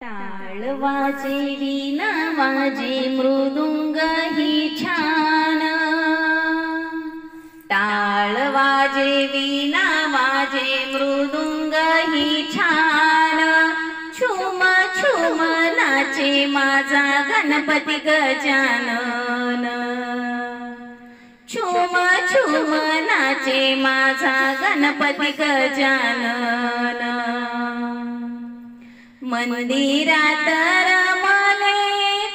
टाळ वाजे वीणा वाजे मृदुंग ही छान। टाळ वाजे वीणा वाजे मृदुंग ही छान। छुम छुम नाचे माझा गणपती गजानन। छुम छुम नाचे माझा गणपती गजानन। मंदिरात रमले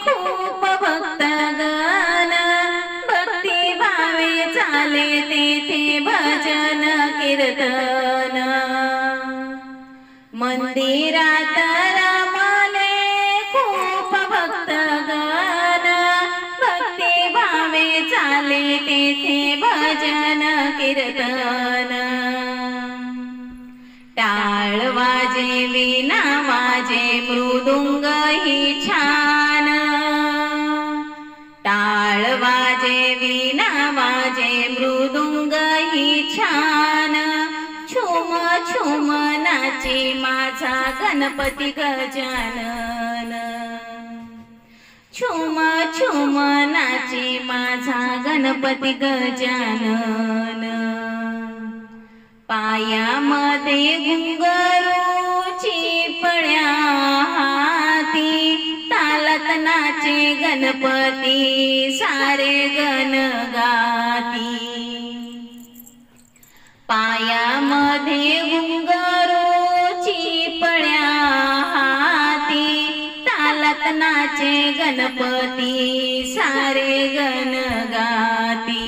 खूप भक्तगण। भक्ती भावे चाले तेथे भजन कीर्तन। मंदिरात रमले खूप भक्तगण। भक्ती भावे चाले तेथे भजन कीर्तन। टाळ वाजे वीणा वाजे मृदुंग ही छान। टाळ वाजे वीणा वाजे मृदुंग ही छान। छुम छुम नाचे माझा गणपती गजानन। छुम छुम नाचे माझा गणपती गजानन। पायामध्ये घुंगरूची पळ्या हाती। तालात नाचे गणपती सारे गण गाती। पायामध्ये घुंगरूची पळ्या हाती। तालात नाचे गणपती सारे गण गाती।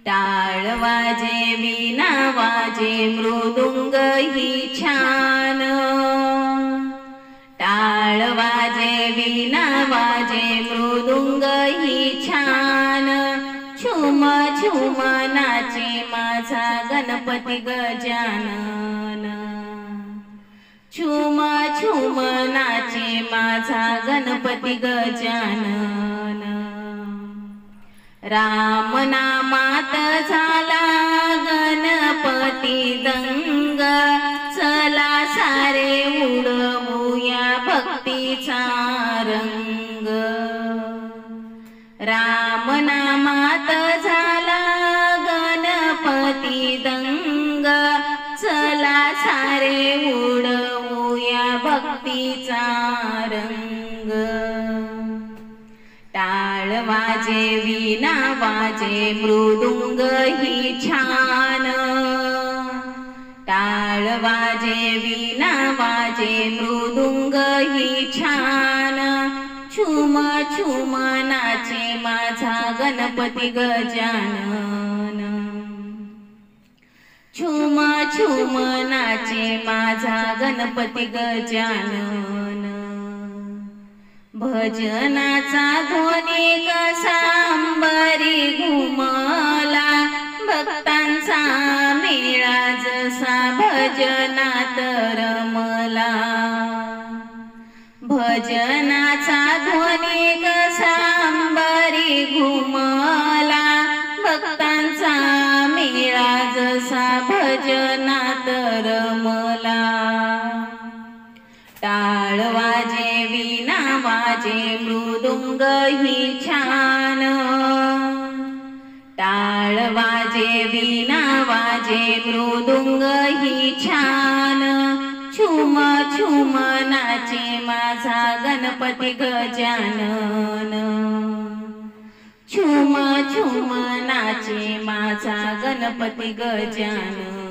टाळ वाजे वीणा वाजे मृदुंग ही छान। टाळ वाजे वीणा वाजे मृदुंग ही छान। छुम छुम नाचे माझा गणपती गजानन। छुम छुम नाचे माझा गणपती गजानन। राम नामात झाला गणपती दंग। चला सारे उडवूया भक्तीचा रंग। राम नामात झाला गणपती दंग। चला सारे उडवूया भक्तीचा रंग। टाळ वाजे वीणा वाजे मृदुंग ही छान। टाळ वाजे वीणा वाजे मृदुंग ही छान। छुम छुम नाचे माझा गणपती गजानन। छुम छुम नाचे माझा गणपती गजानन। भजनाचा ध्वनी कसा अंबरी घुमला। भक्तांचा मेळा जसा भजनात रमला। भजनाचा ध्वनी कसा अंबरी घुमला। भक्तांचा मेळा जसा भजनात रमला। टाळ वाजे वीणा वाजे मृदुंग ही छान। टाळ वाजे वीणा वाजे मृदुंग ही छान। छुम छुम नाचे माझा गणपती गजानन। छुम छुम नाचे माझा गणपती गजानन।